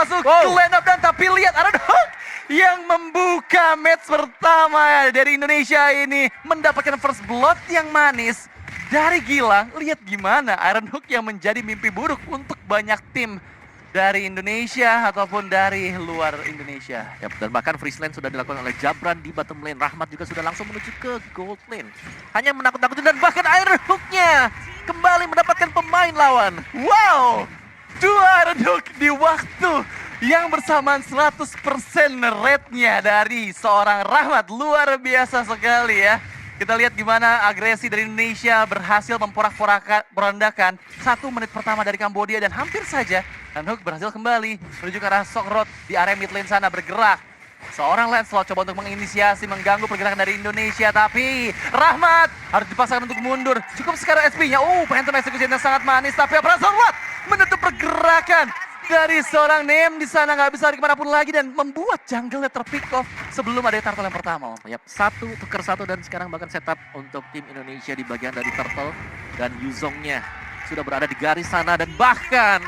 masuk ke line up dan tapi lihat Iron Hook yang membuka match pertama dari Indonesia ini mendapatkan first blood yang manis dari Gilang. Lihat gimana Iron Hook yang menjadi mimpi buruk untuk banyak tim dari Indonesia ataupun dari luar Indonesia. Yap, dan bahkan freeze lane sudah dilakukan oleh Jabran di bottom lane. Rahmat juga sudah langsung menuju ke gold lane. Hanya menakut-nakutin dan bahkan Iron Hook-nya kembali mendapatkan pemain lawan. Wow, 2 Iron Hook di waktu yang bersamaan 100% rate-nya dari seorang Rahmat. Luar biasa sekali ya. Kita lihat gimana agresi dari Indonesia berhasil memporak-porandakan 1 menit pertama dari Kambodia dan hampir saja Iron Hook berhasil kembali menuju ke arah Sokrot di area mid lane sana bergerak. Seorang Lancelot coba untuk menginisiasi, mengganggu pergerakan dari Indonesia, tapi Rahmat harus dipaksakan untuk mundur. Cukup sekarang SP-nya, Phantom Execution yang sangat manis, tapi Lancelot menutup pergerakan dari seorang Nem di sana, nggak bisa lari kemanapun lagi dan membuat jungle-nya terpick off sebelum ada turtle yang pertama. Yap, 1 tuker 1 dan sekarang bahkan setup untuk tim Indonesia di bagian dari turtle dan Yuzongnya sudah berada di garis sana dan bahkan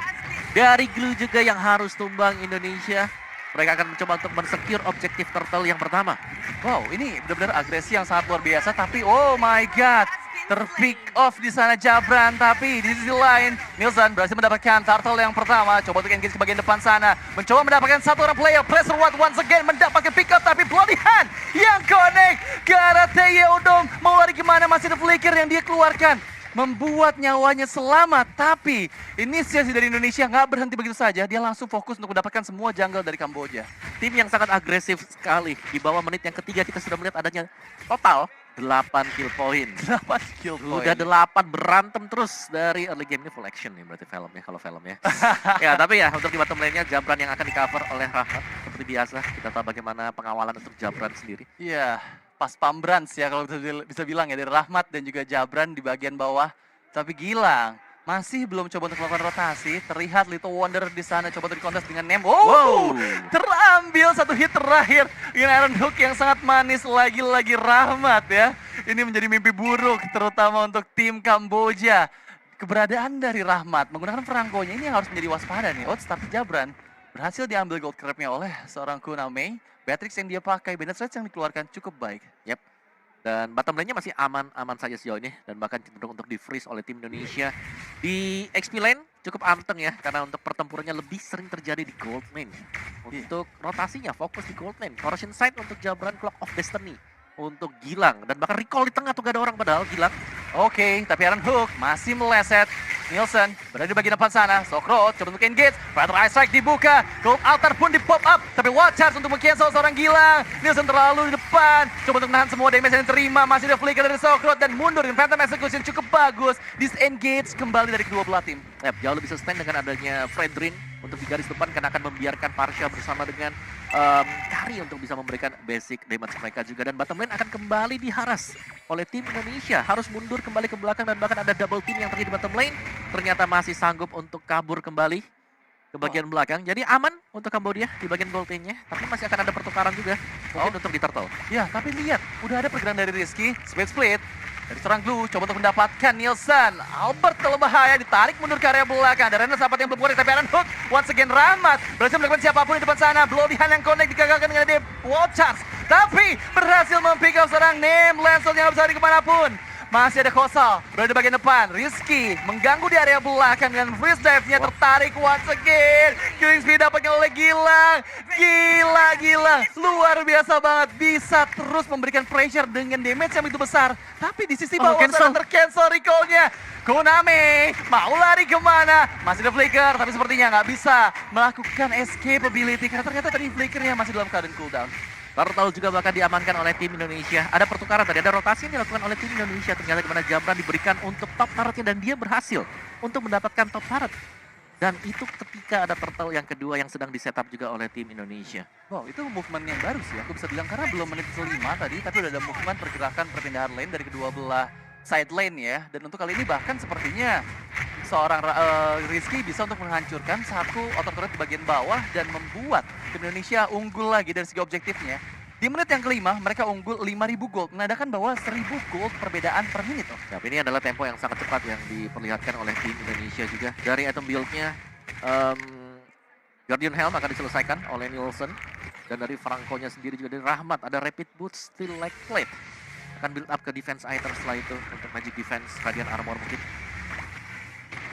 dari Glue juga yang harus tumbang Indonesia. Mereka akan mencoba untuk men-secure objektif turtle yang pertama. Wow, ini benar-benar agresi yang sangat luar biasa, tapi oh my god, terpick off di sana Jabran, tapi di sisi lain Nilsson berhasil mendapatkan turtle yang pertama. Coba untuk engage ke bagian depan sana, mencoba mendapatkan 1 orang player. Pressure Watt once again mendapatkan pick up, tapi Bloody Hand yang connect ke arah Taeyong. Mau lari gimana, masih ada flicker yang dia keluarkan, membuat nyawanya selamat, tapi inisiasi dari Indonesia nggak berhenti begitu saja. Dia langsung fokus untuk mendapatkan semua jungle dari Kamboja. Tim yang sangat agresif sekali. Di bawah menit yang ketiga kita sudah melihat adanya total 8 kill point. 8 kill point. Udah 8 berantem terus dari early game ini full action nih berarti filmnya, kalau filmnya. Ya tapi ya untuk di bottom lane-nya Jabran yang akan di cover oleh Rahmat seperti biasa. Kita tahu bagaimana pengawalan untuk Jabran sendiri. Iya, pas pambrans ya kalau bisa bilang ya, dari Rahmat dan juga Jabran di bagian bawah. Tapi Gilang masih belum coba untuk melakukan rotasi. Terlihat Little Wonder di sana coba untuk dikontes dengan Nem. Terambil 1 hit terakhir dengan Iron Hook yang sangat manis. Lagi-lagi Rahmat ya. Ini menjadi mimpi buruk terutama untuk tim Kamboja. Keberadaan dari Rahmat menggunakan perangkonya ini yang harus menjadi waspada nih. Tapi Jabran berhasil diambil gold crab-nya oleh seorang Kuname. Beatrix yang dia pakai, Bennett Sledge yang dikeluarkan cukup baik. Yap. Dan bottom lane-nya masih aman-aman saja sejauh ini. Dan bahkan cenderung untuk di-freeze oleh tim Indonesia. Di XP lane cukup anteng ya. Karena untuk pertempurannya lebih sering terjadi di gold lane. Untuk rotasinya fokus di gold lane. Corrosion Sight untuk Jabran, Clock of Destiny untuk Gilang. Dan bahkan recall di tengah tuh gak ada orang padahal Gilang. Oke, tapi Iron Hook masih meleset. Nilsson berada di bagian depan sana. Sokrot coba untuk engage. Fighter Ice Strike dibuka. Gold Altar pun di pop up. Tapi Watch Charge untuk meng-cancel seorang Gilang. Nilsson terlalu di depan. Coba untuk menahan semua damage yang diterima. Masih ada flicker dari Sokrot dan mundur. Dan Phantom Execution cukup bagus. Disengage kembali dari kedua belah tim. Jauh lebih sustain dengan adanya Fredrin untuk di garis depan karena akan membiarkan Parsha bersama dengan Kari untuk bisa memberikan basic damage mereka juga. Dan bottom lane akan kembali diharas oleh tim Indonesia. Harus mundur kembali ke belakang dan bahkan ada double team yang terjadi di bottom lane. Ternyata masih sanggup untuk kabur kembali ke bagian belakang. Jadi aman untuk Kambodia di bagian gold lane-nya. Tapi masih akan ada pertukaran juga mungkin untuk di turtle. Ya, tapi lihat udah ada pergerakan dari Rizky. Split. Dari seorang Glue, coba untuk mendapatkan Nilsson. Albert kalau bahaya, ditarik mundur ke area belakang. Ada Renner sahabat yang belum connect, tapi Iron Hook. Once again Rahmat berhasil melakukan siapapun di depan sana. Bloody Hand yang connect digagalkan dengan dia Watch Charge. Tapi berhasil mempick up seorang Nem. Lancelot yang bisa lari kemanapun. Masih ada Kosal berada di bagian depan. Rizky mengganggu di area belakang dengan freeze dive-nya tertarik once again. Killing speed dapatnya oleh Gilang. Gila. Luar biasa banget. Bisa terus memberikan pressure dengan damage yang begitu besar. Tapi di sisi bawah sana tercancel recall-nya. Konami mau lari kemana? Masih ada flicker tapi sepertinya nggak bisa melakukan escapability. Karena ternyata tadi flickernya masih dalam keadaan cooldown. Turtle juga bahkan diamankan oleh tim Indonesia. Ada pertukaran tadi, ada rotasi yang dilakukan oleh tim Indonesia. Ternyata dimana Jabran diberikan untuk top turretnya dan dia berhasil untuk mendapatkan top turret. Dan itu ketika ada turtle yang kedua yang sedang di-setup juga oleh tim Indonesia. Wow, itu movement yang baru sih. Aku bisa bilang karena belum menit ke-5 tadi, tapi udah ada movement pergerakan perpindahan lane dari kedua belah side lane ya. Dan untuk kali ini bahkan sepertinya seorang Rizky bisa untuk menghancurkan 1 outer turret di bagian bawah dan membuat tim Indonesia unggul lagi dari segi objektifnya. Di menit yang ke-5 mereka unggul 5.000 gold, menandakan bahwa 1.000 gold perbedaan per menit. Tapi ini adalah tempo yang sangat cepat yang diperlihatkan oleh tim Indonesia juga. Dari item build-nya Guardian Helm akan diselesaikan oleh Nielsen. Dan dari Franco-nya sendiri juga dari Rahmat. Ada Rapid Boots, Steel Leg Plate. Akan build up ke defense item setelah itu. Untuk Magic Defense, Radiant Armor mungkin.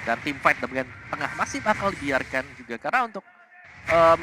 Dan team fight di bagian tengah masih bakal dibiarkan juga. Karena untuk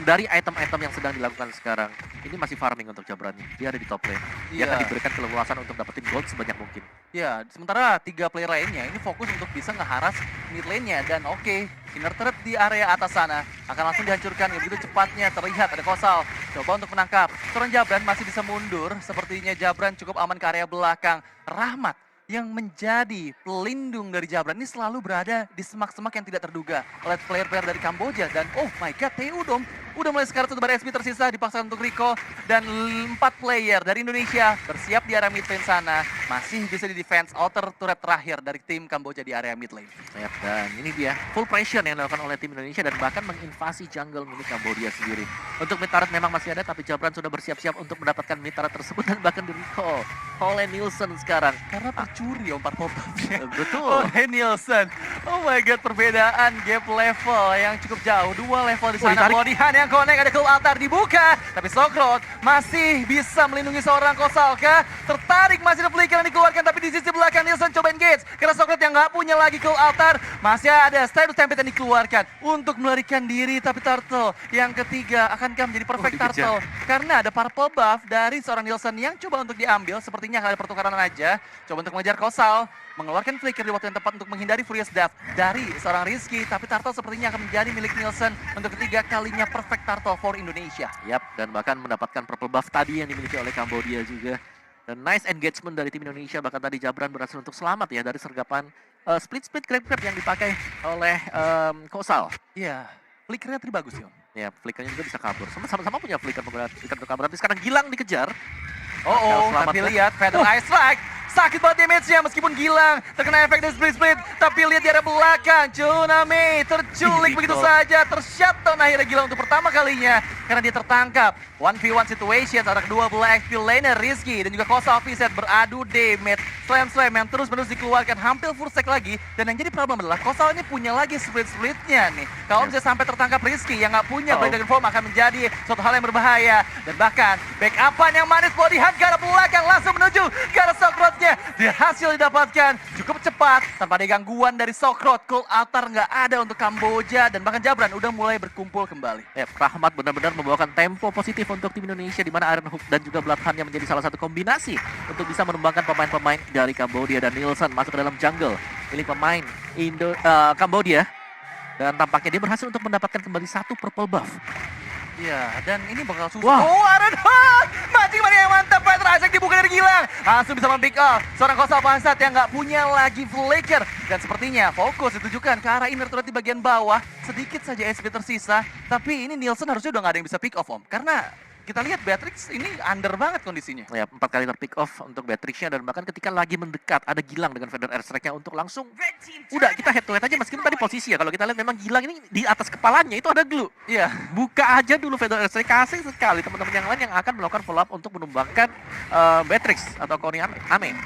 dari item-item yang sedang dilakukan sekarang, ini masih farming untuk Jabran. Dia ada di top lane. Dia akan diberikan keleluasan untuk dapetin gold sebanyak mungkin. Ya, sementara 3 player lainnya ini fokus untuk bisa ngeharas mid lane-nya. Dan oke, inner turret di area atas sana akan langsung dihancurkan. Ya, begitu cepatnya terlihat ada Kosal coba untuk menangkap. Seorang Jabran masih bisa mundur. Sepertinya Jabran cukup aman ke area belakang. Rahmat yang menjadi pelindung dari Jabran ini selalu berada di semak-semak yang tidak terduga oleh player-player dari Kamboja. Dan oh my god, TU dong udah mulai sekarang tuh bar SP tersisa dipaksakan untuk Rico. Dan 4 player dari Indonesia bersiap di area mid lane sana. Masih bisa di defense outer turret terakhir dari tim Kamboja di area mid lane. Dan ini dia full pressure yang dilakukan oleh tim Indonesia dan bahkan menginvasi jungle milik Kamboja sendiri. Untuk mid turret memang masih ada, tapi Jabran sudah bersiap-siap untuk mendapatkan mid turret tersebut dan bahkan di recall oleh Nielsen sekarang. Karena tercuri ya 4 pop-upnya. Betul. Oleh Nielsen. Oh my god, perbedaan gap level yang cukup jauh. 2 level di sana. Lodihan yang connect, ada Cool Altar dibuka. Tapi Sokrot masih bisa melindungi seorang Kosalka. Tertarik masih ada flicker yang dikeluarkan, tapi di sisi belakang Nielsen coba engage. Karena Sokrot yang nggak punya lagi Cool Altar. Masih ada Stylus Tempest yang dikeluarkan untuk melarikan diri. Tapi Turtle yang ketiga akankah menjadi perfect Turtle? Karena ada purple buff dari seorang Nielsen yang coba untuk diambil. Sepertinya akan ada pertukaran aja. Coba untuk mengejar Kosal. Mengeluarkan flicker di waktu yang tepat untuk menghindari Furious Death dari seorang Rizky. Tapi Turtle sepertinya akan menjadi milik Nielsen untuk ketiga kalinya perfect Turtle for Indonesia. Yap, dan bahkan mendapatkan purple buff tadi yang dimiliki oleh Kambodia juga. Dan nice engagement dari tim Indonesia. Bahkan tadi Jabran berhasil untuk selamat ya dari sergapan split grab yang dipakai oleh Kosal. Iya, flickernya tadi bagus ya. Ya, flickernya juga bisa kabur. Sama-sama punya flicker untuk kabur. Tapi sekarang Gilang dikejar. Tapi lihat Feather Ice Strike. Sakit banget damage-nya meskipun Gilang terkena efek dari split. Tapi lihat di area belakang, Tsunami terculik begitu saja. Tershutdown akhirnya Gilang untuk pertama kalinya karena dia tertangkap. 1v1 situation antara kedua belah XP laner Rizky dan juga Kosal Viset beradu damage. Slam yang terus-menerus dikeluarkan hampir full stack lagi. Dan yang jadi problem adalah Kosal ini punya lagi split-splitnya nih. Kalau bisa sampai tertangkap Rizky yang nggak punya Blade Dragon Form akan menjadi suatu hal yang berbahaya. Dan bahkan backupan yang manis body hand ke arah belakang langsung menuju ke arah Sokrot. Hasil didapatkan cukup cepat tanpa ada gangguan dari Sokrot. Cool Altar nggak ada untuk Kamboja dan bahkan Jabran udah mulai berkumpul kembali. Rahmat benar-benar membawakan tempo positif untuk tim Indonesia di mana Iron Hook dan juga Bloodhound yang menjadi salah satu kombinasi untuk bisa menumbangkan pemain-pemain dari Kamboja. Dan Nielsen masuk ke dalam jungle milik pemain Kamboja dan tampaknya dia berhasil untuk mendapatkan kembali 1 purple buff. Iya, dan ini bakal susah. Oh, Iron Hook! Mancing yang mantap, Peter Isaac dibuka dari Gilang. Langsung bisa mempick off seorang Kosal Pasat yang nggak punya lagi flicker. Dan sepertinya fokus ditujukan ke arah inner turret di bagian bawah. Sedikit saja SP tersisa, tapi ini Nielsen harusnya udah nggak ada yang bisa pick off, Om. Karena kita lihat Beatrix ini under banget kondisinya. Ya, 4 kali terpick off untuk Beatrixnya dan bahkan ketika lagi mendekat ada Gilang dengan Feather Airstrike-nya untuk langsung udah kita head to head aja meskipun tadi posisi ya. Kalau kita lihat memang Gilang ini di atas kepalanya itu ada glue. Iya, buka aja dulu Feather Airstrike, kasih sekali teman-teman yang lain yang akan melakukan follow up untuk menumbangkan Beatrix atau Koni Ame.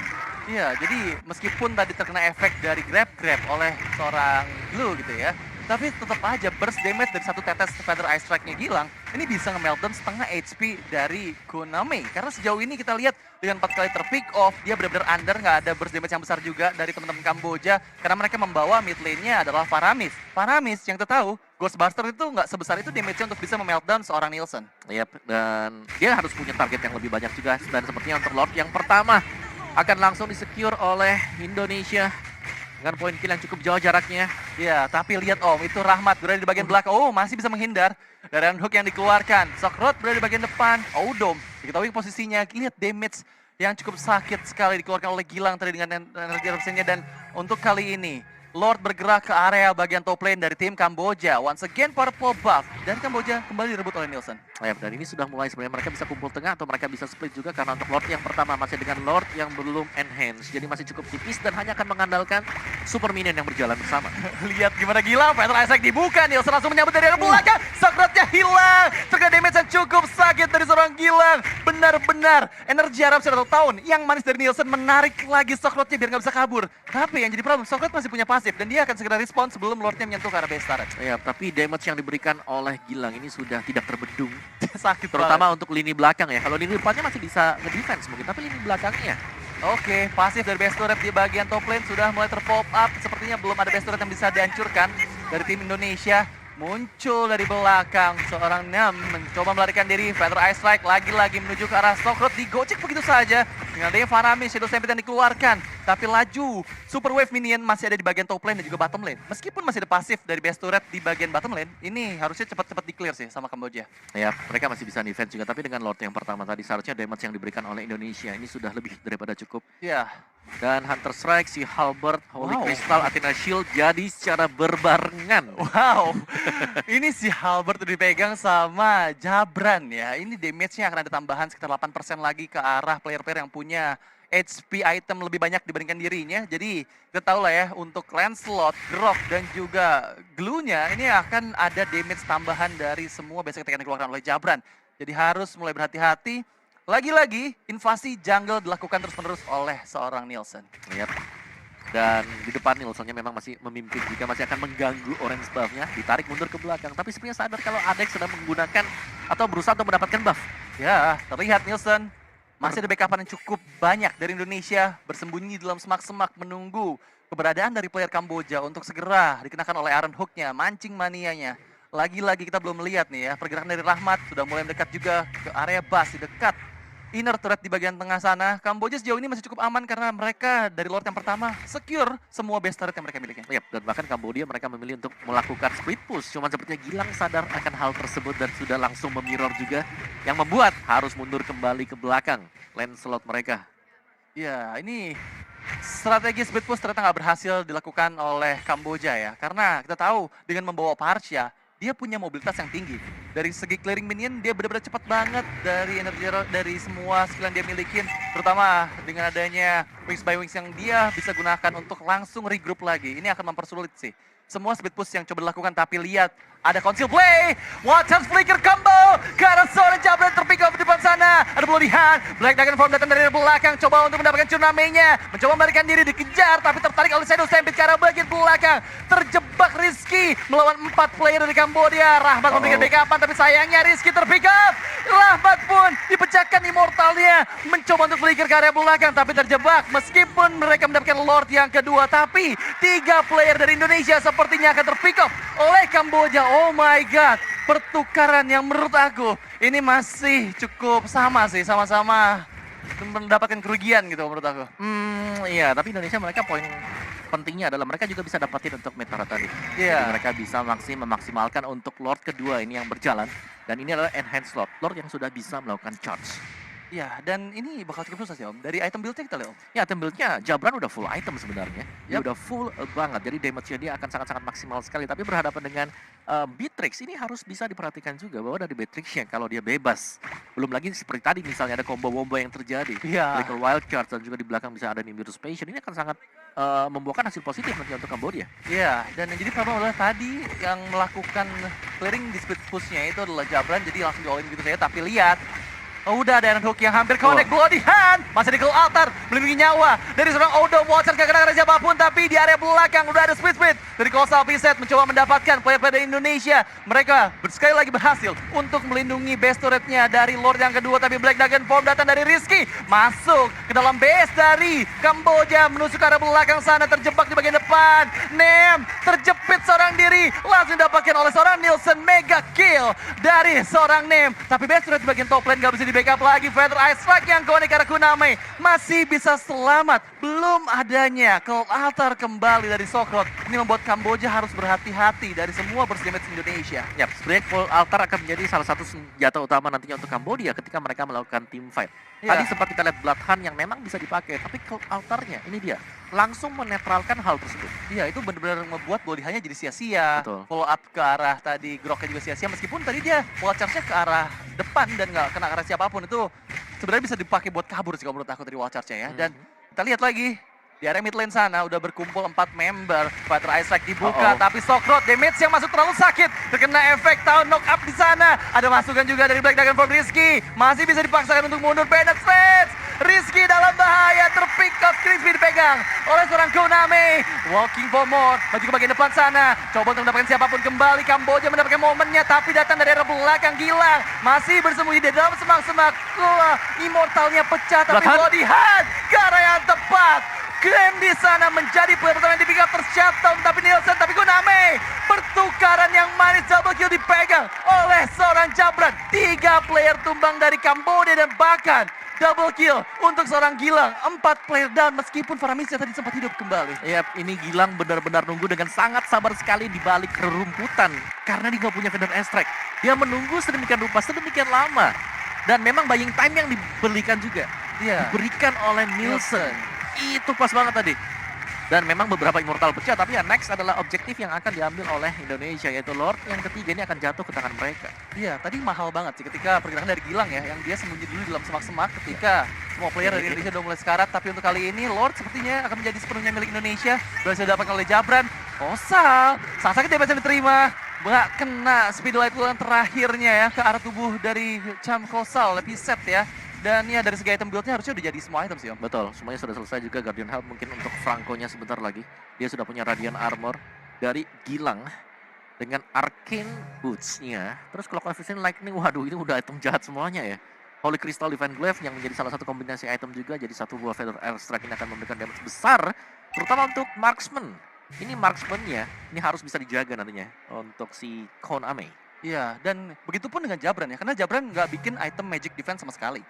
Iya, jadi meskipun tadi terkena efek dari grab oleh seorang glue gitu ya. Tapi tetap aja burst damage dari 1 tetes Feather Ice Strike-nya Gilang ini bisa nge-meltdown setengah HP dari Konami. Karena sejauh ini kita lihat dengan 4 kali terpick off, dia benar-benar under, nggak ada burst damage yang besar juga dari teman-teman Kamboja. Karena mereka membawa mid lane-nya adalah Faramis. Faramis yang kita tahu, Ghostbuster itu nggak sebesar itu damage-nya untuk bisa memeltdown seorang Nielsen. Yap, dan dia harus punya target yang lebih banyak juga. Dan sepertinya untuk Lord yang pertama akan langsung disecure oleh Indonesia. Dengan poin kill yang cukup jauh jaraknya. Ya, tapi lihat Om, itu Rahmat berada di bagian belakang. Oh, masih bisa menghindar. Dari hook yang dikeluarkan. Sokrot berada di bagian depan. Dom, diketahui posisinya. Lihat damage yang cukup sakit sekali dikeluarkan oleh Gilang tadi dengan energi erupsinya. Dan untuk kali ini, Lord bergerak ke area bagian top lane dari tim Kamboja. Once again purple buff. Dan Kamboja kembali direbut oleh Nielsen. Dan ini sudah mulai sebenarnya mereka bisa kumpul tengah atau mereka bisa split juga. Karena untuk Lord yang pertama masih dengan Lord yang belum enhance. Jadi masih cukup tipis dan hanya akan mengandalkan super minion yang berjalan bersama. Lihat gimana Gilang, Peter Isaac dibuka. Nielsen langsung menyambut dari arah belakang. Sokrotnya hilang. Terkena damage yang cukup sakit dari seorang Gilang. Benar-benar energi Arab 1 tahun yang manis dari Nielsen menarik lagi Socrotnya biar nggak bisa kabur. Tapi yang jadi problem, Socrot masih punya pasif dan dia akan segera respon sebelum Lordnya menyentuh ke arah base turret. Ya, tapi damage yang diberikan oleh Gilang ini sudah tidak terbendung. Sakit Terutama untuk lini belakang ya. Kalau lini depannya masih bisa nge-defense mungkin, tapi lini belakangnya. Oke, pasif dari base turret di bagian top lane sudah mulai terpop up. Sepertinya belum ada base turret yang bisa dihancurkan dari tim Indonesia. Muncul dari belakang seorang Nem mencoba melarikan diri. Feather Ice Strike lagi-lagi menuju ke arah Socrot, digocek begitu saja dengan adanya Fanami Shadow Stampede yang dikeluarkan. Tapi laju Super Wave Minion masih ada di bagian top lane dan juga bottom lane. Meskipun masih ada pasif dari base turret di bagian bottom lane, ini harusnya cepat-cepat di-clear sih sama Kamboja. Ya, mereka masih bisa defense juga, tapi dengan Lord yang pertama tadi seharusnya damage yang diberikan oleh Indonesia ini sudah lebih daripada cukup. Ya, Dan Hunter Strike, si Halberd, Holy Wow. Crystal, Athena Shield jadi secara berbarengan. wow. Ini si Halberd dipegang sama Jabran ya. Ini damage-nya akan ada tambahan sekitar 8% lagi ke arah player-player yang punya HP item lebih banyak dibandingkan dirinya. Jadi kita tahu lah ya, untuk Lancelot, Grok, dan juga Glue-nya ini akan ada damage tambahan dari semua basic attack yang dikeluarkan oleh Jabran. Jadi harus mulai berhati-hati. Lagi-lagi invasi jungle dilakukan terus-menerus oleh seorang Nielsen. Yap. Dan di depan Nilsonnya memang masih memimpin jika masih akan mengganggu orange buff-nya, ditarik mundur ke belakang. Tapi sebenarnya sadar kalau Adex sedang menggunakan atau berusaha untuk mendapatkan buff. Ya, terlihat Nielsen masih ada backupan yang cukup banyak dari Indonesia bersembunyi dalam semak-semak menunggu keberadaan dari player Kamboja untuk segera dikenakan oleh Iron Hook-nya, mancing manianya. Lagi-lagi kita belum melihat nih ya, pergerakan dari Rahmat sudah mulai mendekat juga ke area base di dekat inner turret di bagian tengah sana. Kamboja sejauh ini masih cukup aman karena mereka dari Lord yang pertama secure semua base turret yang mereka miliki. Yap, dan bahkan Kambodia mereka memilih untuk melakukan split push. Cuman sepertinya Gilang sadar akan hal tersebut dan sudah langsung memirror juga, yang membuat harus mundur kembali ke belakang Lancelot mereka. Ya, ini strategi split push ternyata nggak berhasil dilakukan oleh Kamboja ya. Karena kita tahu dengan membawa Parcha, dia punya mobilitas yang tinggi. Dari segi clearing minion, dia benar-benar cepat banget dari energi dari semua skill yang dia milikin. Terutama dengan adanya Wings by Wings yang dia bisa gunakan untuk langsung regroup lagi. Ini akan mempersulit sih semua split push yang coba dilakukan. Tapi lihat, ada conceal play. Watch out flicker combo ke arah seorang Jabran terpick up di depan sana. Ada Bloody Hand. Black Dragon Form datang dari belakang. Coba untuk mendapatkan Tsunami-nya. Mencoba melarikan diri, dikejar. Tapi tertarik oleh Shadow Stampede ke arah bagian belakang. Terjebak Rizky melawan 4 player dari Kambodia. Rahmat memberikan backupan, tapi sayangnya Rizky terpick up. Rahmat pun dipecahkan immortalnya. Mencoba untuk flicker ke area belakang, tapi terjebak. Meskipun mereka mendapatkan Lord yang kedua, tapi 3 player dari Indonesia sepertinya akan terpick up oleh Kamboja. Oh my god, pertukaran yang menurut aku ini masih cukup sama sih, sama-sama mendapatkan kerugian gitu menurut aku. Iya, tapi Indonesia mereka poin pentingnya adalah mereka juga bisa dapatin untuk Metara tadi. Iya. Jadi mereka bisa memaksimalkan untuk Lord kedua ini yang berjalan. Dan ini adalah Enhanced Lord, Lord yang sudah bisa melakukan charge. Ya, dan ini bakal cukup susah sih Om. Dari item build-nya kita lihat Om. Ya, item build-nya Jabran udah full item sebenarnya. Dia Yap. udah full banget, jadi damage-nya dia akan sangat-sangat maksimal sekali. Tapi berhadapan dengan Beatrix, ini harus bisa diperhatikan juga bahwa dari Beatrix-nya kalau dia bebas. Belum lagi seperti tadi misalnya ada combo-wombo yang terjadi. Iya. Flicker Wild Charge dan juga di belakang bisa ada Nimbus Passion. Ini akan sangat membuahkan hasil positif nanti untuk Kambodia. Iya, dan yang jadi problem adalah tadi yang melakukan clearing di split push-nya itu adalah Jabran, jadi langsung di all-in gitu saja. Tapi lihat, udah ada Iron Hook yang hampir connect. Bloody Hand masih di Claw Altar, melindungi nyawa dari seorang Odo Watcher, gak kena siapapun. Tapi di area belakang udah ada split dari Colossal Piset mencoba mendapatkan player-player dari Indonesia. Mereka sekali lagi berhasil untuk melindungi base turretnya dari Lord yang kedua. Tapi Black Dragon Form datang dari Rizky, masuk ke dalam base dari Kamboja, menusuk ke arah belakang sana, terjebak di bagian depan. Nem terjepit seorang diri, langsung didapatkan oleh seorang Nielsen. Mega kill dari seorang Nem. Tapi base turret di bagian top lane gak bisa backup lagi. Feather Ice Strike yang connect ke arah Kuname masih bisa selamat. Belum adanya Cold Altar kembali dari Socrot. Ini membuat Kamboja harus berhati-hati dari semua burst damage Indonesia. Ya, sebenarnya Cold Altar akan menjadi salah satu senjata utama nantinya untuk Kambodia ketika mereka melakukan team fight. Ya. Tadi sempat kita lihat Bloodhound yang memang bisa dipakai, tapi Cold Altarnya ini dia langsung menetralkan hal tersebut. Iya, itu benar-benar membuat body-nya jadi sia-sia. Betul. Follow up ke arah tadi Groknya juga sia-sia. Meskipun tadi dia wall charge-nya ke arah depan dan nggak kena ke arah siapapun. Itu sebenarnya bisa dipakai buat kabur sih kalau menurut aku dari wall charge-nya ya. Dan kita lihat lagi, Di area mid lane sana udah berkumpul 4 member. Fighter Isaac dibuka, Uh-oh. tapi Sokrot damage yang masuk terlalu sakit. Terkena efek Town knock up di sana. Ada masukan juga dari Black Dragon from Rizky. Masih bisa dipaksakan untuk mundur. Penetrate. Rizky dalam bahaya, terpick up, Crispy dipegang oleh seorang Konami. Walking for more, maju ke bagian depan sana. Coba untuk mendapatkan siapapun kembali. Kamboja mendapatkan momennya, tapi datang dari arah belakang. Gilang masih bersembunyi di dalam semak-semak. Immortalnya pecah, tapi Belakang. body hand ke arah yang tepat. Glenn di sana menjadi player pertama yang di pick up tershutdown, tapi Nielsen, tapi Konami. Pertukaran yang manis, double kill dipegang oleh seorang Jabran. 3 player tumbang dari Kamboja dan bahkan double kill untuk seorang Gilang. 4 player down meskipun Faramisya tadi sempat hidup kembali. Ya, ini Gilang benar-benar nunggu dengan sangat sabar sekali di balik rerumputan. Karena dia nggak punya vendor extract. Dia menunggu sedemikian rupa, sedemikian lama. Dan memang buying time yang diberikan juga. Iya. Diberikan oleh Nielsen. Itu pas banget tadi. Dan memang beberapa immortal pecah, tapi ya next adalah objektif yang akan diambil oleh Indonesia, yaitu Lord yang ketiga ini akan jatuh ke tangan mereka. Iya, tadi mahal banget sih ketika pergerakan dari Gilang ya, yang dia sembunyi dulu di dalam semak-semak ketika semua player dari Indonesia udah mulai sekarat. Tapi untuk kali ini Lord sepertinya akan menjadi sepenuhnya milik Indonesia. Berhasil didapatkan oleh Jabran. Kosal, sangat sakit dia bisa diterima. Nggak kena speed light yang terakhirnya ya ke arah tubuh dari Cham Kosal, Piset ya. Dan ya dari segi item build-nya harusnya udah jadi semua item sih Om. Betul, semuanya sudah selesai juga. Guardian Helm mungkin untuk Franco-nya sebentar lagi. Dia sudah punya Radiant Armor dari Gilang dengan Arcane Boots-nya. Terus kalau Coefficient Lightning, waduh ini udah item jahat semuanya ya. Holy Crystal Divine Glaive yang menjadi salah satu kombinasi item juga, jadi satu buah Feather Airstrike ini akan memberikan damage besar, terutama untuk Marksman. Ini Marksman-nya, ini harus bisa dijaga nantinya untuk si Konami. Iya, dan begitupun dengan Jabran ya, karena Jabran nggak bikin item magic defense sama sekali.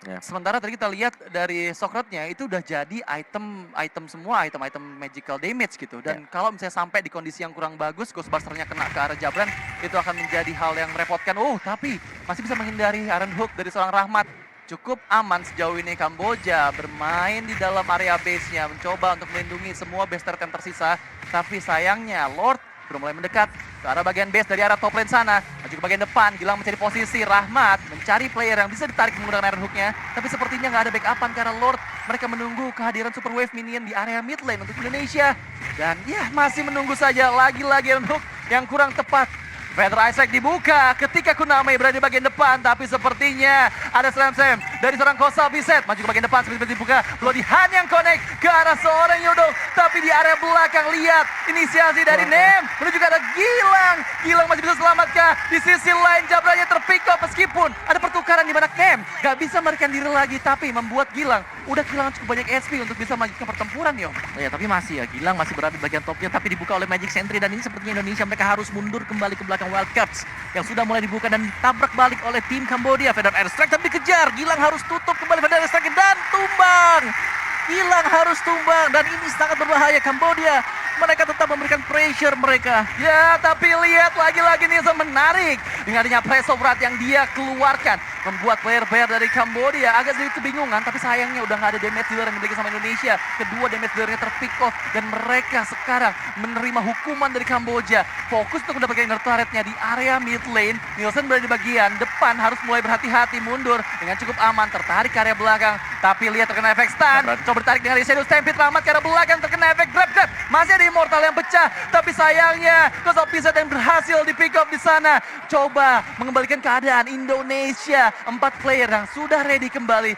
Ya. Sementara tadi kita lihat dari Socrates-nya itu udah jadi item semua, item magical damage gitu. Dan kalau misalnya sampai di kondisi yang kurang bagus, Ghostbuster-nya kena ke arah Jabran, itu akan menjadi hal yang merepotkan. Oh, tapi masih bisa menghindari Iron Hook dari seorang Rahmat. Cukup aman sejauh ini Kamboja bermain di dalam area base-nya, mencoba untuk melindungi semua base turret yang tersisa. Tapi sayangnya Lord sudah mulai mendekat ke arah bagian base dari arah top lane sana. Maju ke bagian depan, Gilang mencari posisi. Rahmat mencari player yang bisa ditarik menggunakan Iron Hook-nya. Tapi sepertinya nggak ada backupan karena Lord. Mereka menunggu kehadiran Super Wave Minion di area mid lane untuk Indonesia. Dan ya masih menunggu saja lagi-lagi Iron Hook yang kurang tepat. Feather Isaac dibuka ketika Konami berada di bagian depan, tapi sepertinya ada slam dari seorang Kosal Piset. Maju ke bagian depan, seperti dibuka. Bloody Hand yang connect ke arah seorang Yodo, tapi di area belakang lihat inisiasi dari Nem menuju ke arah Gilang. Gilang masih bisa selamatkan. Di sisi lain Jabrannya terpick up meskipun ada pertukaran di mana Nem gak bisa melarikan diri lagi, tapi membuat Gilang udah kehilangan cukup banyak SP untuk bisa melanjutkan pertempuran Yo. Ya, tapi masih ya, Gilang masih berada di bagian topnya, tapi dibuka oleh Magic Sentry. Dan ini sepertinya Indonesia mereka harus mundur kembali ke belakang Wildcats yang sudah mulai dibuka dan ditabrak balik oleh tim Kamboja. Feather Airstrike tapi dikejar. Gilang harus tutup kembali Feather Airstrike dan tumbang. Gilang harus tumbang dan ini sangat berbahaya. Kamboja mereka tetap memberikan pressure mereka. Ya, tapi lihat lagi-lagi Nielsen menarik dengan adanya press of wrath yang dia keluarkan, membuat player-player dari Kamboja agak sedikit kebingungan. Tapi sayangnya udah nggak ada damage dealer yang dimiliki sama Indonesia. Kedua damage dealernya terpick off dan mereka sekarang menerima hukuman dari Kamboja. Fokus untuk mendapatkan inner turretnya di area mid lane. Nielsen berada di bagian depan, harus mulai berhati-hati, mundur dengan cukup aman, tertarik ke area belakang. Tapi lihat terkena efek stun, coba ditarik dengan Shadow Stampede, Rahmat ke arah belakang, terkena efek grab. Masih ada Immortal yang pecah, tapi sayangnya Kosal Piset yang berhasil di pick up di sana. Coba mengembalikan keadaan Indonesia. 4 player yang sudah ready kembali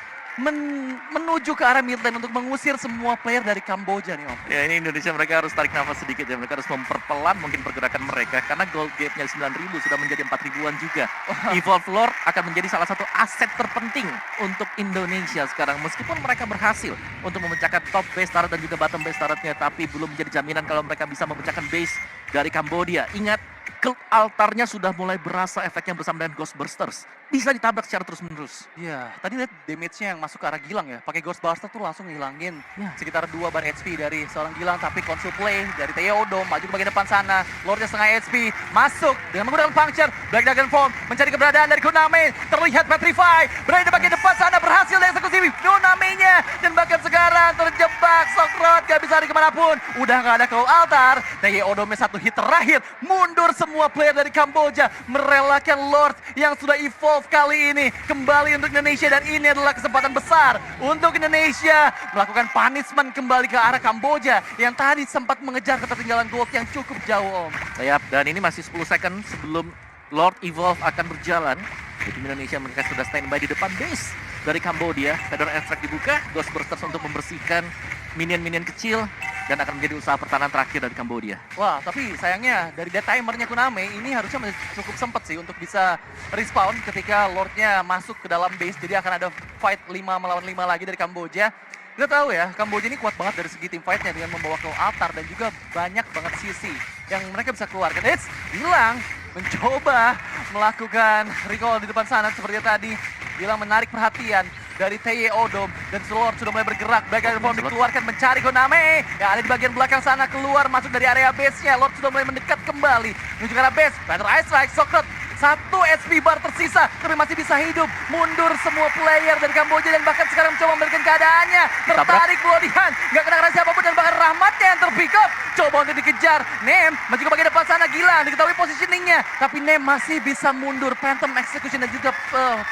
menuju ke arah mid lane untuk mengusir semua player dari Kamboja nih Om. Ya, ini Indonesia mereka harus tarik nafas sedikit ya. Mereka harus memperpelan mungkin pergerakan mereka karena gold gap-nya 9.000 sudah menjadi 4.000-an juga. Evolve Lord akan menjadi salah satu aset terpenting untuk Indonesia sekarang. Meskipun mereka berhasil untuk memecahkan top base turret dan juga bottom base turretnya, tapi belum menjadi jaminan kalau mereka bisa memecahkan base dari Kamboja. Ingat, Cult altarnya sudah mulai berasa efeknya bersama dengan Ghostbusters. Bisa ditabrak secara terus-menerus. Iya, tadi lihat damage-nya yang masuk ke arah Gilang ya. Pakai Ghostbuster tuh langsung ngilangin sekitar 2 bar HP dari seorang Gilang. Tapi konsul play dari Theodom maju ke bagian depan sana. Lordnya setengah HP, masuk dengan menggunakan puncture. Black Dragon Form mencari keberadaan dari Konami. Terlihat Petrify, berada di bagian depan sana, berhasil dieksekusi Konami-nya. Dan bahkan sekarang terjebak, Sokrot gak bisa lari kemanapun. Udah gak ada Cult altar. Theodomnya 1 hit terakhir, mundur semua semua player dari Kamboja merelakan Lord yang sudah evolve kali ini kembali untuk Indonesia. Dan ini adalah kesempatan besar untuk Indonesia melakukan punishment kembali ke arah Kamboja yang tadi sempat mengejar ketertinggalan gold yang cukup jauh, Om. Yap, dan ini masih 10 second sebelum Lord Evolve akan berjalan. Di tim Indonesia mereka sudah standby di depan base dari Kambodia. Fedor Extract dibuka, Ghostbusters untuk membersihkan minion-minion kecil dan akan menjadi usaha pertahanan terakhir dari Kambodia. Wah, tapi sayangnya dari dead timernya Koname ini harusnya masih cukup sempat sih untuk bisa respawn ketika Lordnya masuk ke dalam base. Jadi akan ada fight 5 melawan 5 lagi dari Kamboja. Kita tahu ya, Kamboja ini kuat banget dari segi tim fightnya dengan membawa ke altar dan juga banyak banget sisi yang mereka bisa keluarkan. Eits, Gilang mencoba melakukan recall di depan sana seperti tadi. Gilang menarik perhatian dari TY Odom dan Lord sudah mulai bergerak. Baik dari form dikeluarkan mencari Koname yang ada di bagian belakang sana, keluar masuk dari area base-nya. Lord sudah mulai mendekat kembali menuju ke arah base. Battle Ice Strike, Socrates. 1 SP bar tersisa, tapi masih bisa hidup. Mundur semua player dari Kamboja dan bahkan sekarang mencoba memberikan keadaannya. Tertarik Blodihan, nggak kena kena siapapun dan bahkan Rahmatnya yang terpick up. Coba untuk dikejar, Nem maju ke bagian depan sana, Gila diketahui positioningnya. Tapi Nem masih bisa mundur. Phantom Execution dan juga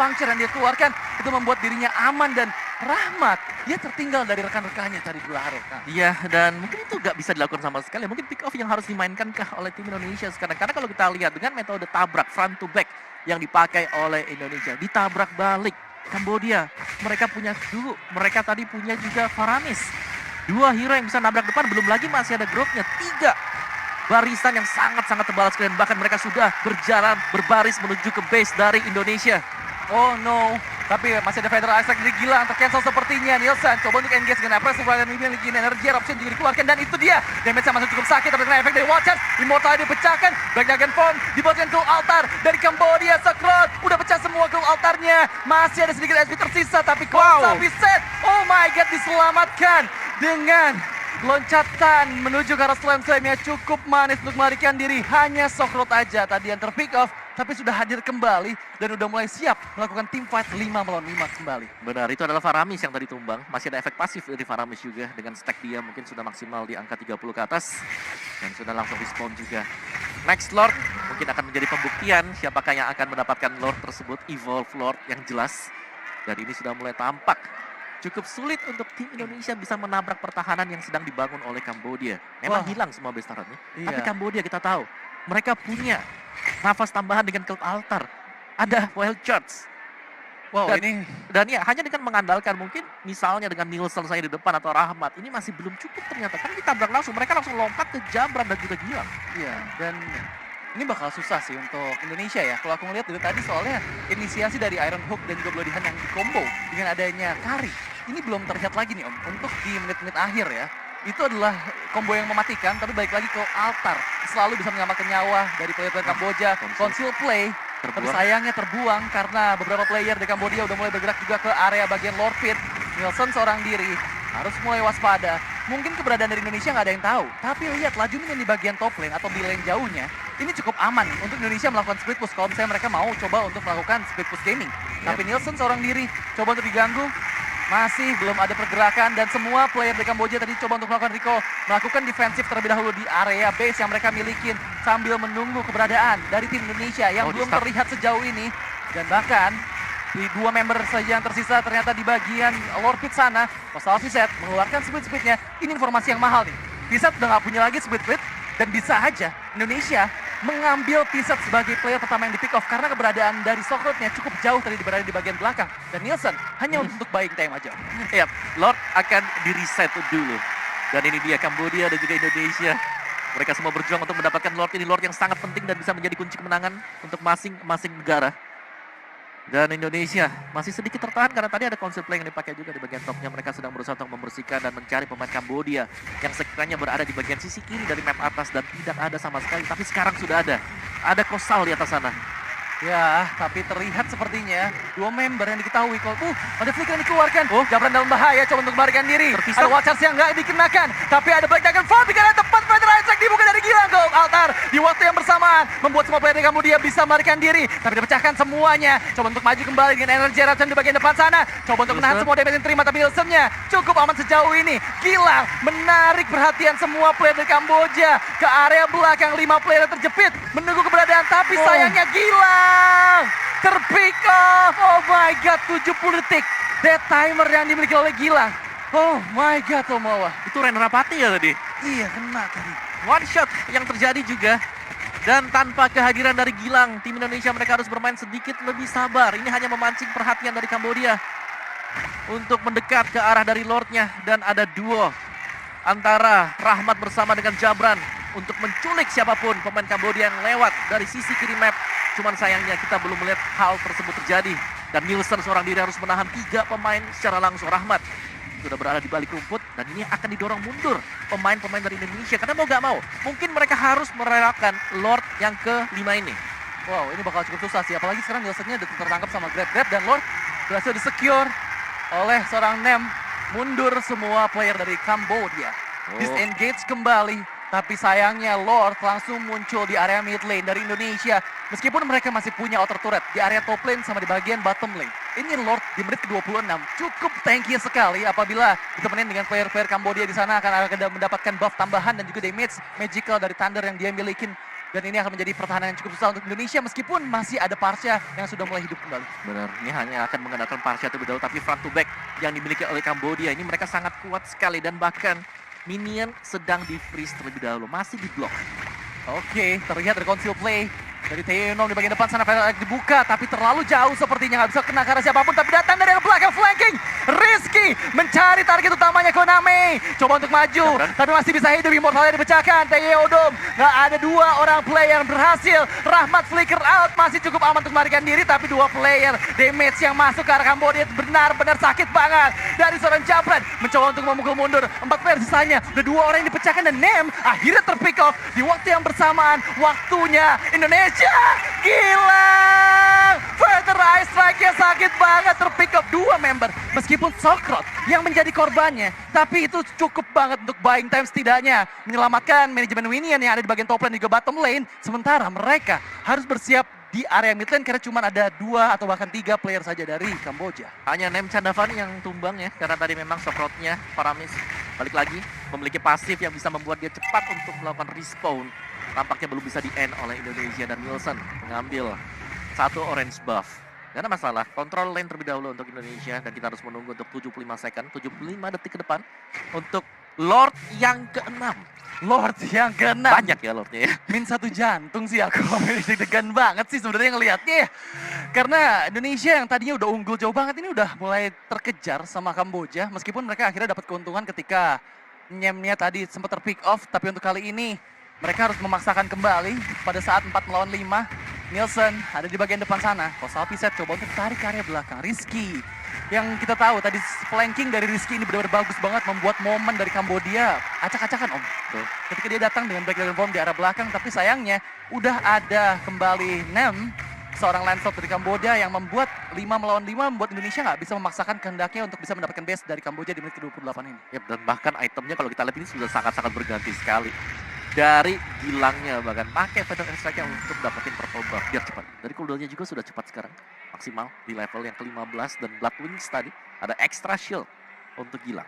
puncture yang dia keluarkan itu membuat dirinya aman dan Rahmat, dia tertinggal dari rekan-rekannya tadi berlarut. Iya, dan mungkin itu nggak bisa dilakukan sama sekali. Mungkin pick off yang harus dimainkan oleh tim Indonesia sekarang. Karena kalau kita lihat dengan metode tabrak front to back yang dipakai oleh Indonesia, ditabrak balik Kambodia. Mereka punya dulu, mereka tadi punya juga Faramis. 2 hero yang bisa nabrak depan, belum lagi masih ada Groknya. 3 barisan yang sangat-sangat tebal sekali. Bahkan mereka sudah berjalan, berbaris menuju ke base dari Indonesia. Oh no, tapi masih ada Federal Isaac dari Gilang tercancel sepertinya. Nielsen coba untuk engage dengan Apres, dan memiliki energi eruption juga dikeluarkan dan itu dia. Damage yang masih cukup sakit tapi kena efek dari Watchers. Immortal dipecahkan, Black Dragon Form dibuatkan ke altar dari Kambodia. Sakrot udah pecah semua ke altarnya. Masih ada sedikit SP tersisa tapi Konsa Viset, oh my god, diselamatkan dengan loncatan menuju ke arah slam yang cukup manis untuk melarikan diri. Hanya Sakrot aja tadi yang terpick off, tapi sudah hadir kembali dan udah mulai siap melakukan team fight 5 melawan 5 kembali. Benar, itu adalah Faramis yang tadi tumbang. Masih ada efek pasif dari Faramis juga. Dengan stack dia mungkin sudah maksimal di angka 30 ke atas. Dan sudah langsung respawn juga. Next Lord mungkin akan menjadi pembuktian siapakah yang akan mendapatkan Lord tersebut. Evolve Lord yang jelas. Dan ini sudah mulai tampak. Cukup sulit untuk tim Indonesia bisa menabrak pertahanan yang sedang dibangun oleh Kambodia. Memang hilang semua base turretnya. Iya. Tapi Kambodia kita tahu, mereka punya nafas tambahan dengan Cult Altar. Ada Wild Charge. Wow, Dan ya hanya dengan mengandalkan mungkin misalnya dengan Nielsen saya di depan atau Rahmat. Ini masih belum cukup ternyata. Kan ditabrak langsung, mereka langsung lompat ke Jabran dan juga Gilang. Iya, dan ini bakal susah sih untuk Indonesia ya. Kalau aku ngeliat dari tadi soalnya inisiasi dari Iron Hook dan juga Blodihan yang di combo dengan adanya Kari. Ini belum terlihat lagi nih Om, untuk di menit-menit akhir ya. Itu adalah combo yang mematikan, tapi balik lagi ke altar. Selalu bisa menyelamatkan nyawa dari player-player Kamboja. Conceal play, tapi sayangnya terbuang karena beberapa player di Kambodia udah mulai bergerak juga ke area bagian Lord Pit. Nielsen seorang diri harus mulai waspada. Mungkin keberadaan dari Indonesia nggak ada yang tahu. Tapi lihat laju minion di bagian top lane atau di lane jauhnya. Ini cukup aman untuk Indonesia melakukan split push. Kalau misalnya mereka mau coba untuk melakukan split push gaming. Tapi Nielsen seorang diri coba untuk diganggu. Masih belum ada pergerakan dan semua player dari Kamboja tadi coba untuk melakukan recall. Melakukan defensif terlebih dahulu di area base yang mereka milikin. Sambil menunggu keberadaan dari tim Indonesia yang belum terlihat sejauh ini. Dan bahkan di 2 member saja yang tersisa ternyata di bagian Lord Pit sana. Postal Viset mengeluarkan split-splitnya. Ini informasi yang mahal nih. Viset udah nggak punya lagi split-split. Dan bisa aja Indonesia mengambil Viset sebagai player pertama yang di pick off. Karena keberadaan dari Socrates-nya cukup jauh tadi berada di bagian belakang. Dan Nielsen hanya untuk buying time aja. Ya, Lord akan di-reset dulu. Dan ini dia Kambodia dan juga Indonesia. Mereka semua berjuang untuk mendapatkan Lord ini. Lord yang sangat penting dan bisa menjadi kunci kemenangan untuk masing-masing negara. Dan Indonesia masih sedikit tertahan karena tadi ada counter play yang dipakai juga di bagian topnya. Mereka sedang berusaha untuk membersihkan dan mencari pemain Kambodia yang sekiranya berada di bagian sisi kiri dari map atas dan tidak ada sama sekali. Tapi sekarang sudah ada. Ada Kosal di atas sana. Ya, tapi terlihat sepertinya 2 member yang diketahui kalau ada flicker yang dikeluarkan. Jabran dalam bahaya, coba untuk melarikan diri. Ada Watchers yang nggak dikenakan, tapi ada Black Dragon Fall di arah tepat Feather Isaac dibuka dari Gilang ke altar di waktu yang bersamaan, membuat semua player dari Cambodia bisa melarikan diri, tapi dipecahkan semuanya. Coba untuk maju kembali dengan energi eruption di bagian depan sana, coba untuk menahan semua damage yang terima, tapi Nielsen-nya cukup aman sejauh ini. Gilang menarik perhatian semua player dari Kamboja ke area belakang, 5 player yang terjepit menunggu keberadaan, tapi sayangnya Gilang terpick off. Oh my god, 70 detik dead timer yang dimiliki oleh Gilang. Oh my god, Tomowa. Itu Ren Rapati ya tadi? Iya, kena tadi. One shot yang terjadi juga. Dan tanpa kehadiran dari Gilang, tim Indonesia mereka harus bermain sedikit lebih sabar. Ini hanya memancing perhatian dari Kambodia untuk mendekat ke arah dari Lordnya. Dan ada duo antara Rahmat bersama dengan Jabran untuk menculik siapapun pemain Kambodia yang lewat dari sisi kiri map. Cuman sayangnya kita belum melihat hal tersebut terjadi. Dan Nielsen seorang diri harus menahan 3 pemain secara langsung. Rahmat sudah berada di balik rumput dan ini akan didorong mundur pemain-pemain dari Indonesia. Karena mau gak mau, mungkin mereka harus merelakan Lord yang ke-5 ini. Wow, ini bakal cukup susah sih. Apalagi sekarang Nielsen-nya udah tertangkap sama Grab dan Lord berhasil di-secure oleh seorang Nem. Mundur semua player dari Kambodia. Disengage kembali. Tapi sayangnya Lord langsung muncul di area mid lane dari Indonesia. Meskipun mereka masih punya outer turret di area top lane sama di bagian bottom lane. Ini Lord di menit ke-26 cukup tanky sekali apabila ditemenin dengan player-player Kambodia di sana akan mendapatkan buff tambahan dan juga damage magical dari Thunder yang dia milikin. Dan ini akan menjadi pertahanan yang cukup susah untuk Indonesia meskipun masih ada Parsha yang sudah mulai hidup kembali. Benar, ini hanya akan mengandalkan Parsha terlebih dahulu, tapi front to back yang dimiliki oleh Kambodia ini mereka sangat kuat sekali dan bahkan minion sedang di freeze terlebih dahulu, masih di block. Oke, terlihat dari conceal play dari Theonom di bagian depan sana, dibuka tapi terlalu jauh sepertinya, nggak bisa kena karena siapapun, tapi datang dari belakang flanking. Rizky mencari target utamanya Koname, coba untuk maju tapi masih bisa hidup, immortalnya dipecahkan. Theodom, nggak ada 2 orang player yang berhasil. Rahmat flicker out, masih cukup aman untuk melarikan diri, tapi 2 player damage yang masuk ke arah Kambodia benar-benar sakit banget. Dari seorang Jabran mencoba untuk memukul mundur 4 player sisanya, udah 2 orang yang dipecahkan dan Nem akhirnya terpick off di waktu yang bersamaan. Waktunya Indonesia Gilang, Feather Ice Strike-nya sakit banget, terpick up 2 member. Meskipun Sokrot yang menjadi korbannya, tapi itu cukup banget untuk buying time setidaknya. Menyelamatkan manajemen Minion yang ada di bagian top lane dan juga bottom lane. Sementara mereka harus bersiap di area mid lane karena cuma ada 2 atau bahkan 3 player saja dari Kamboja. Hanya Nem Chandavan yang tumbang ya, karena tadi memang Sokrotnya Paramis balik lagi memiliki pasif yang bisa membuat dia cepat untuk melakukan respawn. Tampaknya belum bisa di-end oleh Indonesia dan Nielsen mengambil 1 orange buff. Gak ada masalah, kontrol lane terlebih dahulu untuk Indonesia dan kita harus menunggu untuk 75 second, 75 detik ke depan untuk Lord yang ke-6. Lord yang ke-6. Banyak ya Lordnya ya. Min 1 jantung sih aku, deg-degan banget sih sebenarnya ngelihatnya ya. Karena Indonesia yang tadinya udah unggul jauh banget ini udah mulai terkejar sama Kamboja. Meskipun mereka akhirnya dapat keuntungan ketika Nyemnya tadi sempat terpick off, tapi untuk kali ini mereka harus memaksakan kembali pada saat 4 melawan 5. Nielsen ada di bagian depan sana. Kosal Piset coba untuk tarik ke area belakang. Rizky yang kita tahu tadi flanking dari Rizky ini benar-benar bagus banget, membuat momen dari Kambodia acak-acakan Om. Tuh. Ketika dia datang dengan Black Dragon Bomb di arah belakang, tapi sayangnya udah ada kembali Nem, seorang Lancelot dari Kambodia yang membuat 5 melawan 5, membuat Indonesia nggak bisa memaksakan kehendaknya untuk bisa mendapatkan base dari Kamboja di menit ke-28 ini. Yep, dan bahkan itemnya kalau kita lihat ini sudah sangat-sangat berganti sekali. Dari Gilangnya bahkan pakai Feather Strike untuk dapetin purple buff biar cepat. Dari cooldownnya juga sudah cepat sekarang. Maksimal di level yang ke-15 dan Blood Wings tadi ada extra shield untuk Gilang.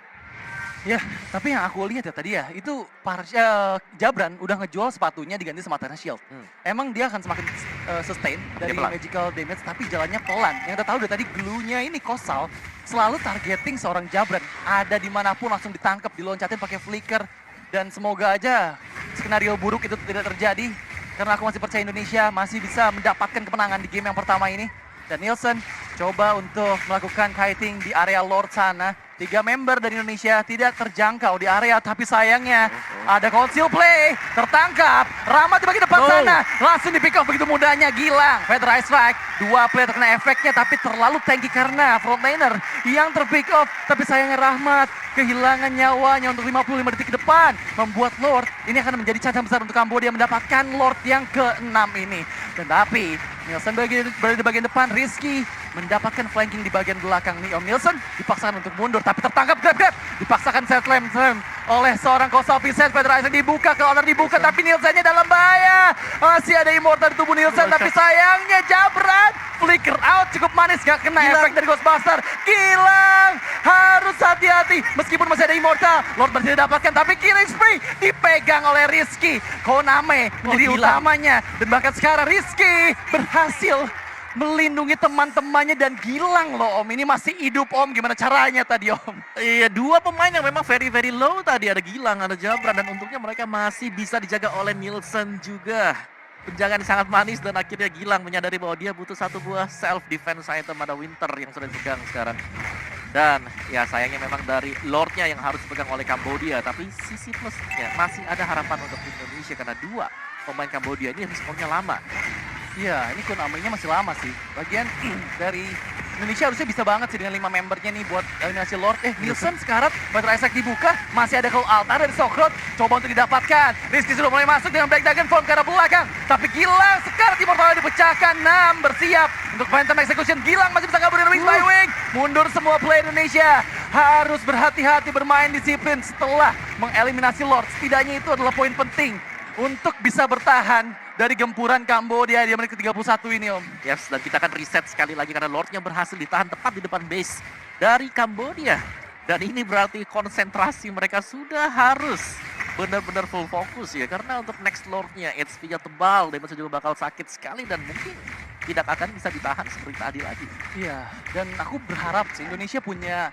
Ya, tapi yang aku lihat ya tadi ya, itu Jabran udah ngejual sepatunya diganti sama Athena Shield. Emang dia akan semakin sustain dari magical damage, tapi jalannya pelan. Yang kita tahu dari tadi glue-nya ini Kosal selalu targeting seorang Jabran. Ada dimanapun langsung ditangkap, diloncatin pakai flicker. Dan semoga aja skenario buruk itu tidak terjadi. Karena aku masih percaya Indonesia masih bisa mendapatkan kemenangan di game yang pertama ini. Dan Nielsen coba untuk melakukan kiting di area Lord sana. 3 member dari Indonesia tidak terjangkau di area, tapi sayangnya ada conceal play, tertangkap. Rahmat di bagian depan sana, langsung di pick off begitu mudahnya Gilang. Feather Ice Strike, 2 player terkena efeknya, tapi terlalu tanky karena frontliner yang terpick off. Tapi sayangnya Rahmat kehilangan nyawanya untuk 55 detik ke depan, membuat Lord ini akan menjadi cadangan besar untuk Kambodia mendapatkan Lord yang ke-6 ini. Dan tapi Nielsen berada di bagian depan, Rizky mendapatkan flanking di bagian belakang nih. Om Nielsen dipaksakan untuk mundur, tapi tertangkap Grab. Dipaksakan set slam oleh seorang Kosa Vincent. Feder Isaac dibuka, ke owner dibuka, tapi Nielsennya dalam bahaya. Masih ada Immortal di tubuh Nielsen, tapi sayangnya Jabran flicker out, cukup manis, gak kena efek dari Ghostbuster. Gilang harus hati-hati, meskipun masih ada Immortal. Lord berhasil didapatkan, tapi killing spree dipegang oleh Rizky. Koname menjadi utamanya, dan bahkan sekarang Rizky berhasil melindungi teman-temannya, dan Gilang loh Om, ini masih hidup Om, gimana caranya tadi Om? Iya, dua pemain yang memang very very low tadi, ada Gilang, ada Jabran, dan untungnya mereka masih bisa dijaga oleh Nielsen juga. Penjagaan yang sangat manis, dan akhirnya Gilang menyadari bahwa dia butuh satu buah self defense item, ada Winter yang sudah dipegang sekarang. Dan ya sayangnya memang dari Lordnya yang harus dipegang oleh Kambodia, tapi sisi plusnya masih ada harapan untuk Indonesia karena dua pemain Kambodia ini responnya lama. Iya, ini Koname-nya masih lama sih. Bagian dari Indonesia harusnya bisa banget sih dengan 5 membernya nih buat eliminasi Lord. Nielsen sekarang, Feder Isaac dibuka, masih ada Call Altar dari Sokrot, coba untuk didapatkan. Rizky sudah mulai masuk dengan Black Dragon Form ke arah belakang, tapi Gilang sekarang Immortal dipecahkan. 6 bersiap untuk Phantom Execution. Gilang masih bisa kabur dari Wings by Wing. Mundur semua player Indonesia. Harus berhati-hati bermain disiplin setelah mengeliminasi Lord. Setidaknya itu adalah poin penting untuk bisa bertahan dari gempuran Kambodia di menit ke-31 ini Om. Yes, dan kita akan reset sekali lagi karena Lordnya berhasil ditahan tepat di depan base dari Kambodia. Dan ini berarti konsentrasi mereka sudah harus benar-benar full fokus ya. Karena untuk next Lordnya, HP-nya tebal, damage juga bakal sakit sekali dan mungkin tidak akan bisa ditahan seperti tadi lagi. Iya, dan aku berharap sih Indonesia punya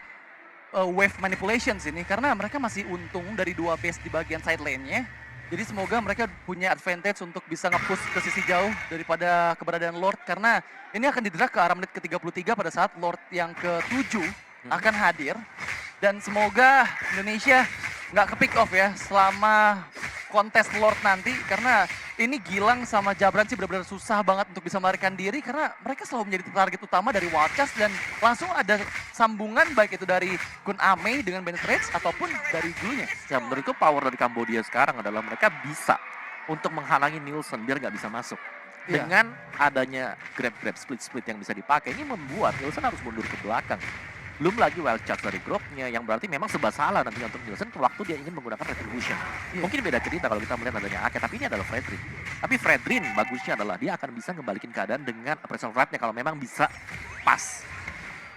wave manipulation sini, karena mereka masih untung dari 2 base di bagian side lane-nya. Jadi semoga mereka punya advantage untuk bisa nge-push ke sisi jauh daripada keberadaan Lord. Karena ini akan didrag ke arah menit ke-33 pada saat Lord yang ke-7 akan hadir. Dan semoga Indonesia nggak ke-pick off ya selama kontes Lord nanti. Karena ini Gilang sama Jabran sih benar-benar susah banget untuk bisa melarikan diri. Karena mereka selalu menjadi target utama dari Wildcats. Dan langsung ada sambungan baik itu dari Kun Ame dengan Bennett Rage ataupun dari dulunya. Ya menurutku power dari Kambodia sekarang adalah mereka bisa untuk menghalangi Nielsen biar nggak bisa masuk. Iya. Dengan adanya grab-grab split-split yang bisa dipakai, ini membuat Nielsen harus mundur ke belakang. Belum lagi Wildcats dari Groknya yang berarti memang serba salah nantinya untuk Nielsen waktu dia ingin menggunakan Retribution. Iya. Mungkin beda cerita kalau kita melihat adanya Ake, tapi ini adalah Fredrin. Tapi Fredrin bagusnya adalah dia akan bisa ngebalikin keadaan dengan appraisal rate-nya kalau memang bisa pas.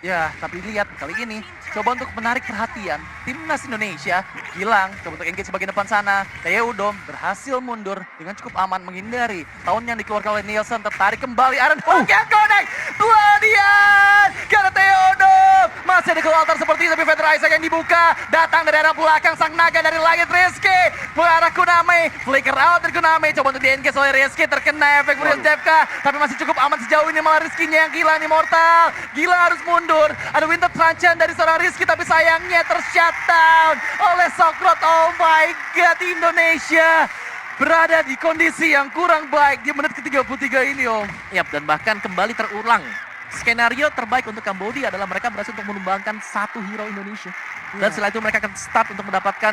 Ya, tapi lihat kali ini coba untuk menarik perhatian timnas Indonesia. Gilang coba untuk engage bagian depan sana. Theodom berhasil mundur dengan cukup aman menghindari tahun yang dikeluarkan oleh Nielsen. Tertarik kembali Aaron Hook yang connect. Gladian karena Theodom masih ada Call Altar seperti itu, tapi Feder Isaac yang dibuka. Datang dari arah belakang sang naga dari langit Rizky ke arah Koname. Flicker out dari Koname, coba untuk di-engage oleh Rizky. Terkena efek Brilliant Devka, tapi masih cukup aman sejauh ini. Malah Rizky-nya yang gila Immortal. Gila harus mundur. Ada Winter Truncheon dari seorang Rizky, tapi sayangnya ter-shutdown oleh Sokrot. Oh my god, Indonesia berada di kondisi yang kurang baik di menit ke-33 ini Om. Yap, dan bahkan kembali terulang. Skenario terbaik untuk Kambodia adalah mereka berhasil untuk menumbangkan satu hero Indonesia. Dan setelah itu mereka akan start untuk mendapatkan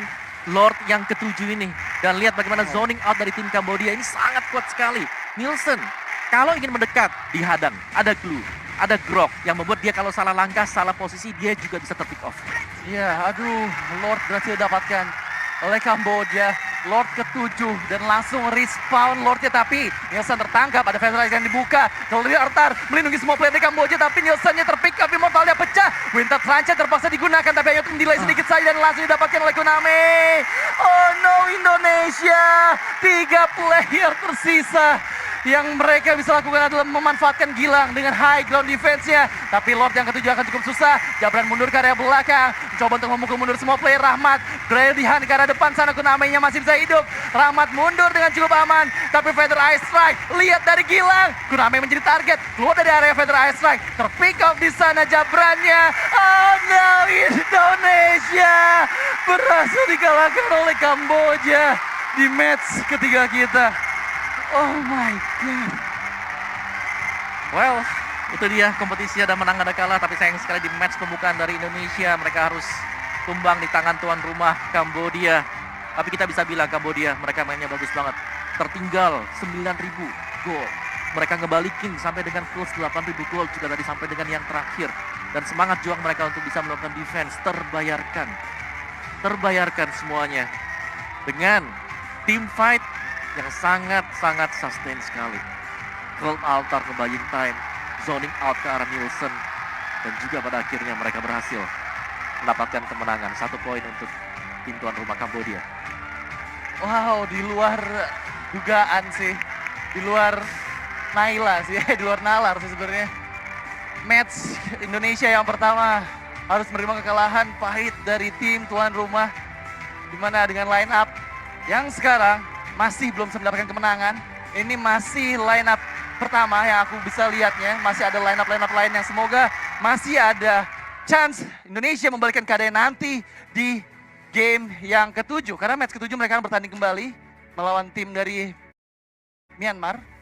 Lord yang ke-7 ini. Dan lihat bagaimana zoning out dari tim Kambodia ini sangat kuat sekali. Nielsen, kalau ingin mendekat, dihadang. Ada glue, ada grok yang membuat dia kalau salah langkah, salah posisi, dia juga bisa ter-pick off. Ya, aduh, Lord berhasil didapatkan oleh Kambodia. Lord ke-7 dan langsung respawn Lordnya, tapi Nielsen tertangkap. Ada Feder yang dibuka. Kalau dia Artar melindungi semua player di Kambodia, tapi Nielsennya terpick up, Immortalnya pecah. Winter Truncheon terpaksa digunakan, tapi hanya untuk delay sedikit saja dan langsung didapatkan oleh Koname. Oh no, Indonesia 3 player tersisa. Yang mereka bisa lakukan adalah memanfaatkan Gilang dengan high ground defense-nya. Tapi Lord yang ke-7 akan cukup susah. Jabran mundur ke area belakang. Coba untuk memukul mundur semua player. Rahmat berlebihan ke arah depan sana. Koname-nya masih bisa hidup. Rahmat mundur dengan cukup aman. Tapi Feather Ice Strike. Lihat dari Gilang. Koname menjadi target. Keluar dari area Feather Ice Strike. Terpick off di sana Jabrannya. Oh no, Indonesia berhasil dikalahkan oleh Kamboja di match ketiga kita. Oh my god. Well, itu dia kompetisi ada menang ada kalah, tapi sayang sekali di match pembukaan dari Indonesia mereka harus tumbang di tangan tuan rumah Kambodia. Tapi kita bisa bilang Kambodia mereka mainnya bagus banget. Tertinggal 9.000 gol. Mereka ngebalikin sampai dengan plus 8.000 gol juga tadi sampai dengan yang terakhir. Dan semangat juang mereka untuk bisa melakukan defense terbayarkan. terbayarkan semuanya dengan team fight yang sangat-sangat sustain sekali. Cold Altar ke buying time, zoning out ke arah Nielsen, dan juga pada akhirnya mereka berhasil mendapatkan kemenangan 1 poin untuk tim tuan rumah Kambodia. Wow, di luar dugaan sih, di luar Naila sih, di luar nalar sih sebenarnya. Match Indonesia yang pertama harus menerima kekalahan pahit dari tim tuan rumah, dimana dengan line up yang sekarang masih belum bisa mendapatkan kemenangan. Ini masih line up pertama yang aku bisa lihatnya, masih ada line up lain yang semoga masih ada chance Indonesia membalikkan keadaan nanti di game yang ke-7. Karena match ke-7 mereka akan bertanding kembali melawan tim dari Myanmar.